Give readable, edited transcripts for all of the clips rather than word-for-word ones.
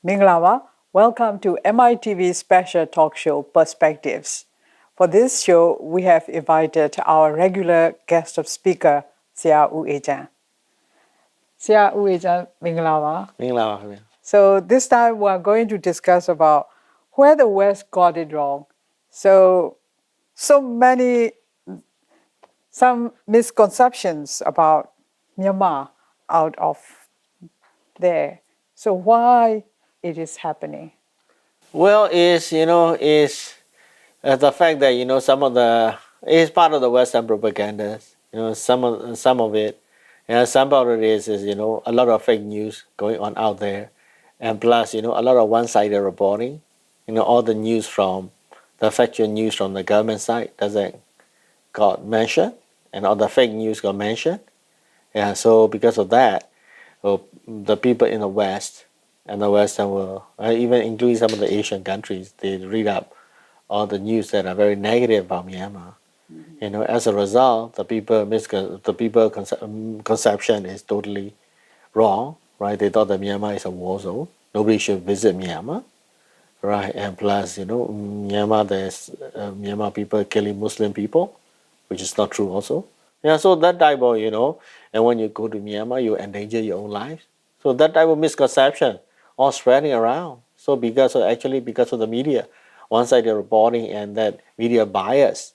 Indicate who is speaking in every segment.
Speaker 1: Minglawa, welcome to MITV's special talk show Perspectives. For this show, we have invited our regular guest of speaker, Sia U Ejan. Sia U Ejan, Minglawa.
Speaker 2: Minglawa.
Speaker 1: So this time we are going to discuss about where the West got it wrong. Some misconceptions about Myanmar out of there. So why it is happening?
Speaker 2: Well, is the fact that some of it's part of the Western propaganda. Some of it, and some of it is a lot of fake news going on out there, and plus a lot of one-sided reporting. All the news from the factual news from the government side doesn't got mentioned, and all the fake news got mentioned. Yeah, so because of that, the people in the West and the Western world, even including some of the Asian countries, they read up all the news that are very negative about Myanmar. As a result, the people conception is totally wrong, right? They thought that Myanmar is a war zone. Nobody should visit Myanmar, right? And plus, Myanmar, there's Myanmar people killing Muslim people, which is not true also. Yeah, so that type of, and when you go to Myanmar, you endanger your own life. So that type of misconception all spreading around. So because of the media, one-sided reporting and that media bias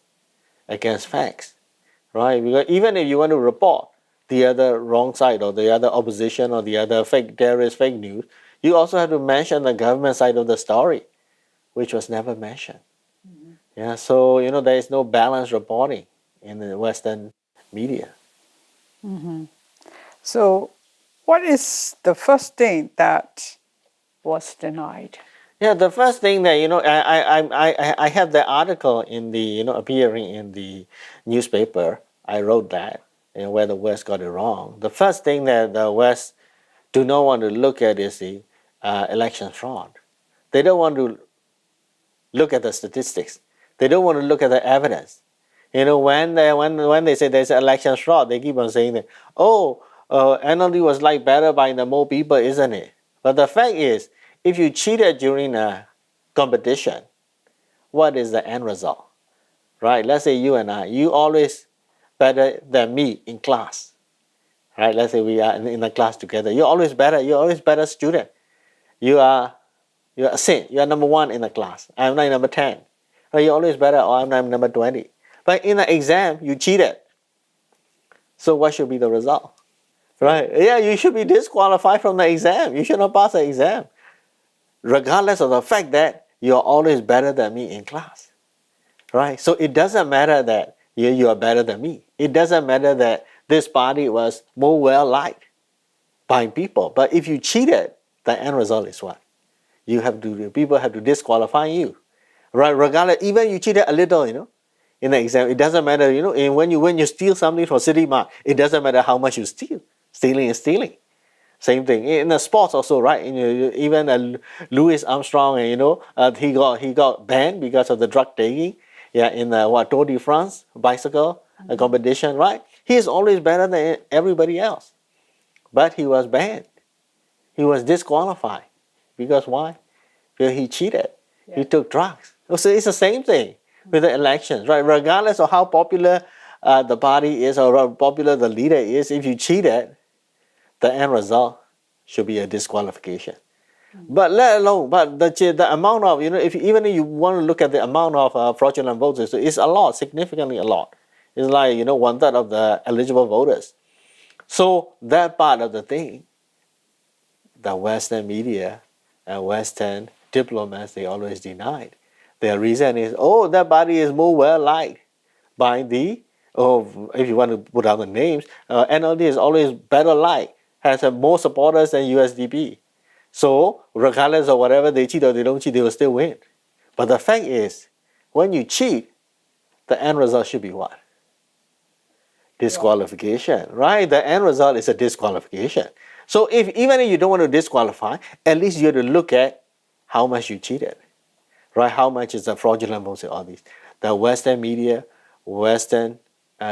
Speaker 2: against facts, right? Because even if you want to report the other wrong side or the other opposition or the other fake news, you also have to mention the government side of the story, which was never mentioned. Mm-hmm. Yeah, so there is no balanced reporting in the Western media.
Speaker 1: Mm-hmm. So what is the first thing that was denied?
Speaker 2: Yeah, the first thing that I have the article in the appearing in the newspaper. I wrote that where the West got it wrong. The first thing that the West do not want to look at is the election fraud. They don't want to look at the statistics. They don't want to look at the evidence. When they say there's election fraud, they keep on saying that, NLD was liked better by the more people, isn't it? But the fact is, if you cheated during a competition, what is the end result? Right? Let's say you and I, you always better than me in class. Right? Let's say we are in a class together. You're always better student. You are a saint. You are number 1 in the class. I'm like number 10. Right? You're always better, or I'm number 20. But in the exam, you cheated. So what should be the result? Right? Yeah, you should be disqualified from the exam. You should not pass the exam, regardless of the fact that you're always better than me in class. Right? So it doesn't matter that you are better than me. It doesn't matter that this party was more well-liked by people. But if you cheated, the end result is what? People have to disqualify you. Right? Regardless, even you cheated a little, in the exam, it doesn't matter, and when you steal something from City Mart, it doesn't matter how much you steal. Stealing is stealing. Same thing in the sports also, right? Even Louis Armstrong, he got banned because of the drug taking. Yeah, in the Tour de France bicycle competition, right? He is always better than everybody else, but he was banned. He was disqualified because why? Because he cheated. Yeah. He took drugs. So it's the same thing with the elections, right? Regardless of how popular the party is or how popular the leader is, if you cheated, the end result should be a disqualification. Mm-hmm. But the amount of, even if you want to look at the amount of fraudulent votes, it's a lot, significantly a lot. It's like, 1/3 of the eligible voters. So that part of the thing, the Western media and Western diplomats, they always denied. Their reason is, that party is more well-liked by if you want to put out the names, NLD is always better liked, has more supporters than USDP. So regardless of whatever they cheat or they don't cheat, they will still win. But the fact is, when you cheat, the end result should be what? Disqualification, right? The end result is a disqualification. So even if you don't want to disqualify, at least you have to look at how much you cheated. right? How much is the fraudulent votes and all these? The Western media, Western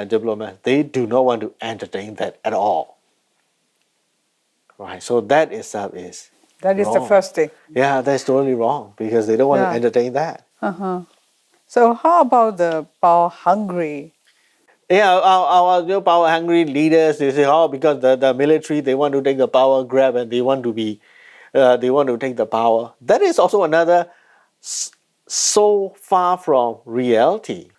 Speaker 2: diplomats, they do not want to entertain that at all, right? So that itself is
Speaker 1: That is the
Speaker 2: wrong.
Speaker 1: first thing.
Speaker 2: Yeah, that's totally wrong because they don't want
Speaker 1: Yeah.
Speaker 2: to entertain that.
Speaker 1: So how about the power hungry?
Speaker 2: Yeah, our power hungry leaders, they say, oh, because the military, they want to take the power grab and they want to be, they want to take the power. That is also another so far from reality.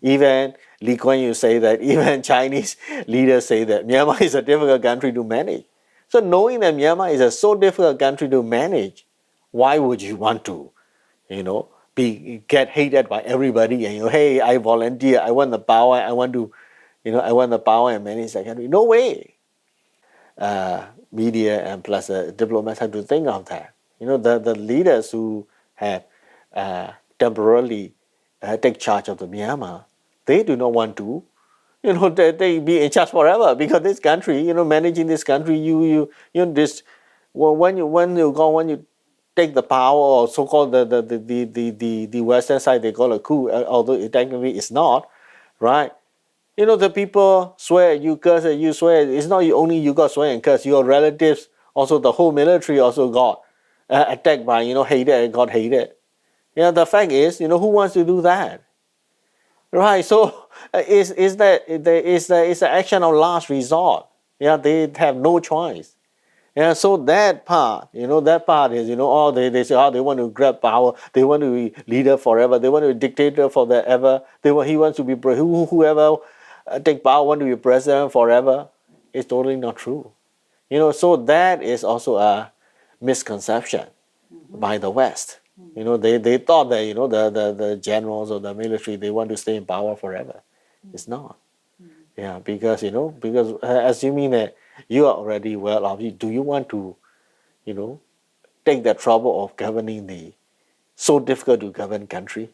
Speaker 2: Even Lee Kuan Yew say that, even Chinese leaders say that Myanmar is a difficult country to manage. So knowing that Myanmar is a so difficult country to manage, why would you want to, get hated by everybody and hey, I volunteer, I want the power, I want to, I want the power and manage that country. No way. Media and plus diplomats have to think of that. The leaders who have temporarily take charge of the Myanmar, they do not want to, they be in charge forever because this country, managing this country, this, when you take the power or so-called the Western side, they call it a coup, although it technically is not, right? The people swear at you, curse at you, swear. It's not only you got swear and curse. Your relatives, also the whole military also got attacked by, hated and got hated. The fact is, who wants to do that? Right, so it's the action of last resort. They have no choice. So that part, that part is, oh, they say, oh, they want to grab power, they want to be leader forever, they want to be dictator forever, he wants to be, whoever take power want to be president forever. It's totally not true. So that is also a misconception by the West. They thought that, the generals or the military, they want to stay in power forever. It's not. Yeah, because assuming that you are already well off, do you want to, take the trouble of governing the so difficult to govern country?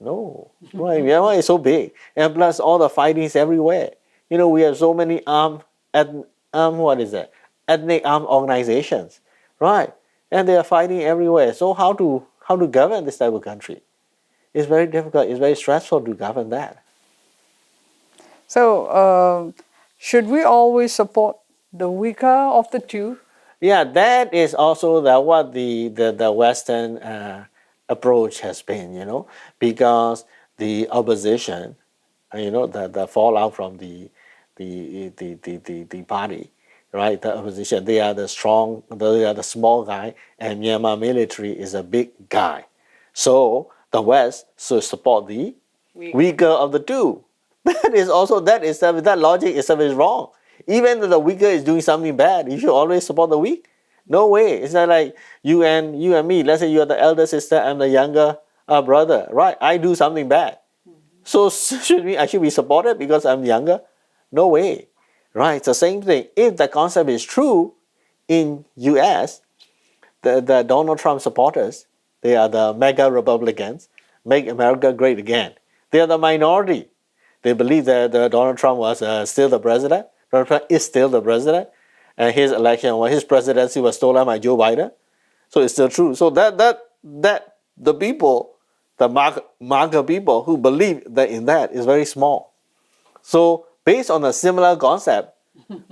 Speaker 2: No, right? Myanmar is so big, and plus all the fightings everywhere. We have so many what is that? Ethnic armed organizations, right? And they are fighting everywhere. So how to govern this type of country? It's very difficult. It's very stressful to govern that.
Speaker 1: So should we always support the weaker of the two?
Speaker 2: Yeah, that is also what the Western approach has been, because the opposition, the fallout from the party, right? The opposition, they are the strong, they are the small guy, and Myanmar military is a big guy. So the West should support the weaker of the two. That logic itself is wrong. Even though the weaker is doing something bad, you should always support the weak. No way. It's not like you and me. Let's say you are the elder sister, I'm the younger brother, right? I do something bad. So I should be supported because I'm younger? No way, right? It's the same thing. If the concept is true in U.S., the Donald Trump supporters, they are the mega Republicans, make America great again. They are the minority. They believe that Donald Trump was still the president. Donald Trump is still the president, and his presidency was stolen by Joe Biden. So it's still true. So that the people, the MAGA people who believe that in that is very small. So based on a similar concept,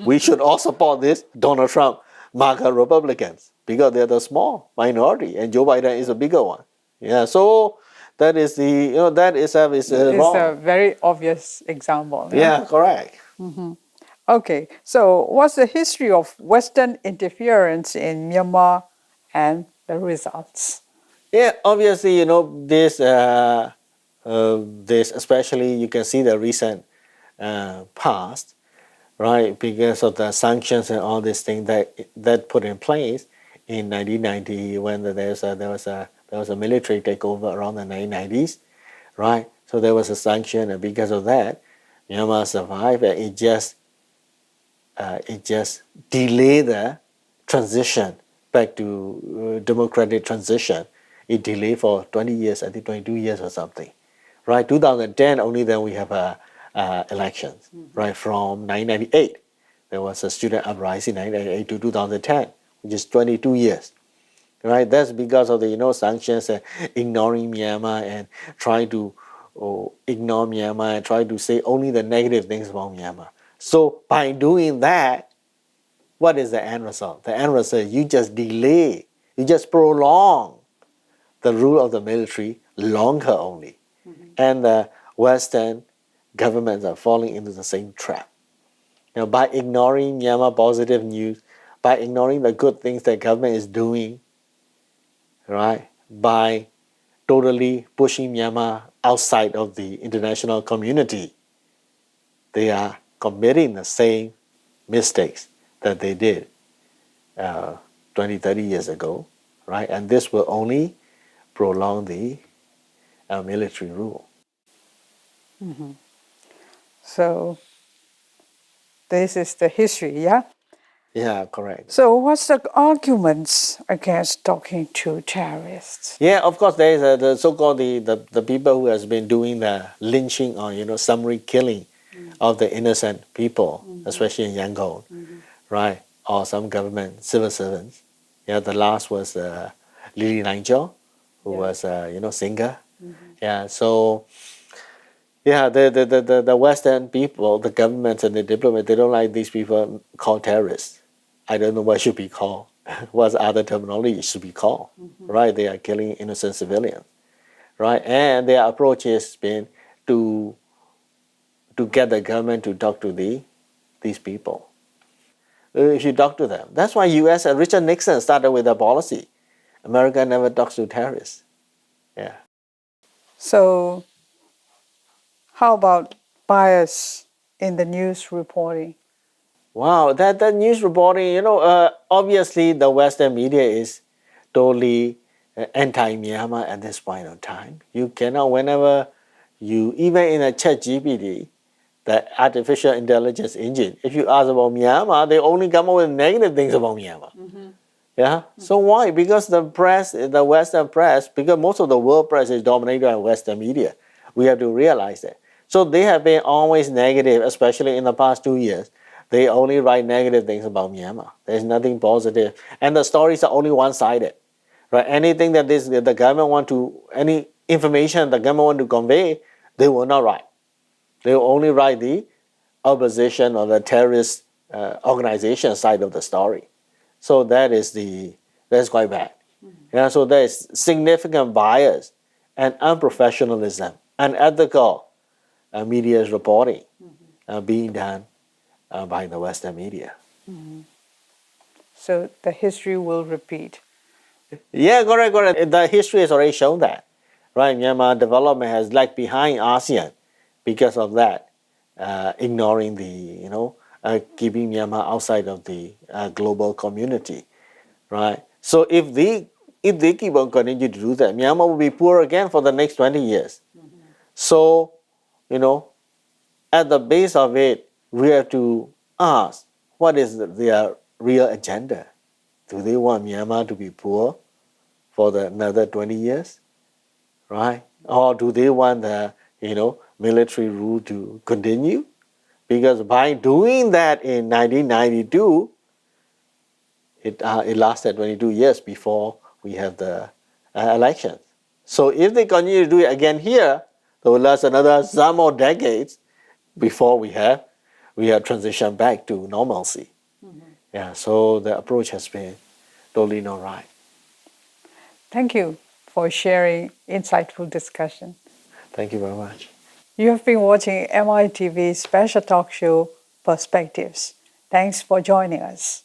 Speaker 2: we should all support this Donald Trump MAGA Republicans because they're the small minority and Joe Biden is a bigger one. Yeah, so that is that is wrong.
Speaker 1: It's a very obvious example.
Speaker 2: Yeah, correct.
Speaker 1: Okay, so what's the history of Western interference in Myanmar and the results?
Speaker 2: Yeah, obviously, this especially you can see the recent past, right? Because of the sanctions and all these things that put in place in 1990 when there was a military takeover around the 1990s, right? So there was a sanction, and because of that, Myanmar survived, and it just delayed the transition back to democratic transition. It delayed for 20 years, I think 22 years or something, right? 2010, only then we have elections, right? From 1998, there was a student uprising 1998 to 2010, which is 22 years. right? That's because of the sanctions and ignoring Myanmar and trying to ignore Myanmar and try to say only the negative things about Myanmar. So by doing that, what is the end result? The end result, you just delay, you just prolong the rule of the military longer only. And the Western governments are falling into the same trap. By ignoring Myanmar positive news, by ignoring the good things that government is doing, right? By totally pushing Myanmar outside of the international community, they are committing the same mistakes that they did 20, 30 years ago, right? And this will only prolong the military rule.
Speaker 1: So this is the history, yeah?
Speaker 2: Yeah, correct.
Speaker 1: So what's the arguments against talking to terrorists?
Speaker 2: Yeah, of course, there is the so-called the people who has been doing the lynching or summary killing of the innocent people, especially in Yangon, right? Or some government civil servants. Yeah, the last was Lili Nangjo, who was singer. Yeah, so yeah, the Western people, the governments and the diplomats, they don't like these people called terrorists. I don't know what should be called. What other terminology should be called, right? They are killing innocent civilians, right? And their approach has been to get the government to talk to these people. If you talk to them, that's why U.S. and Richard Nixon started with a policy: America never talks to terrorists. Yeah.
Speaker 1: So how about bias in the news reporting?
Speaker 2: Wow, that news reporting, obviously the Western media is totally anti-Myanmar at this point of time. You cannot, whenever even in a ChatGPT, the artificial intelligence engine, if you ask about Myanmar, they only come up with negative things about Myanmar. Yeah. So why? Because the press, the Western press, because most of the world press is dominated by Western media. We have to realize that. So they have been always negative, especially in the past 2 years. They only write negative things about Myanmar. There's nothing positive, and the stories are only one-sided. Right? Anything that the government any information the government want to convey, they will not write. They will only write the opposition or the terrorist organization side of the story. So that's quite bad. Yeah, so there is significant bias and unprofessionalism, unethical media reporting being done by the Western media.
Speaker 1: So the history will repeat.
Speaker 2: Yeah, correct. The history has already shown that, right? Myanmar development has lagged behind ASEAN because of that, ignoring keeping Myanmar outside of the global community, right? So if they keep on continuing to do that, Myanmar will be poor again for the next 20 years. So, at the base of it, we have to ask, what is their real agenda? Do they want Myanmar to be poor for another 20 years, right? Or do they want the military rule to continue? Because by doing that in 1992, it lasted 22 years before we have the elections. So if they continue to do it again here, it will last another some more decades before we have transitioned back to normalcy. Yeah, so the approach has been totally not right.
Speaker 1: Thank you for sharing insightful discussion.
Speaker 2: Thank you very much.
Speaker 1: You have been watching MITV's special talk show, Perspectives. Thanks for joining us.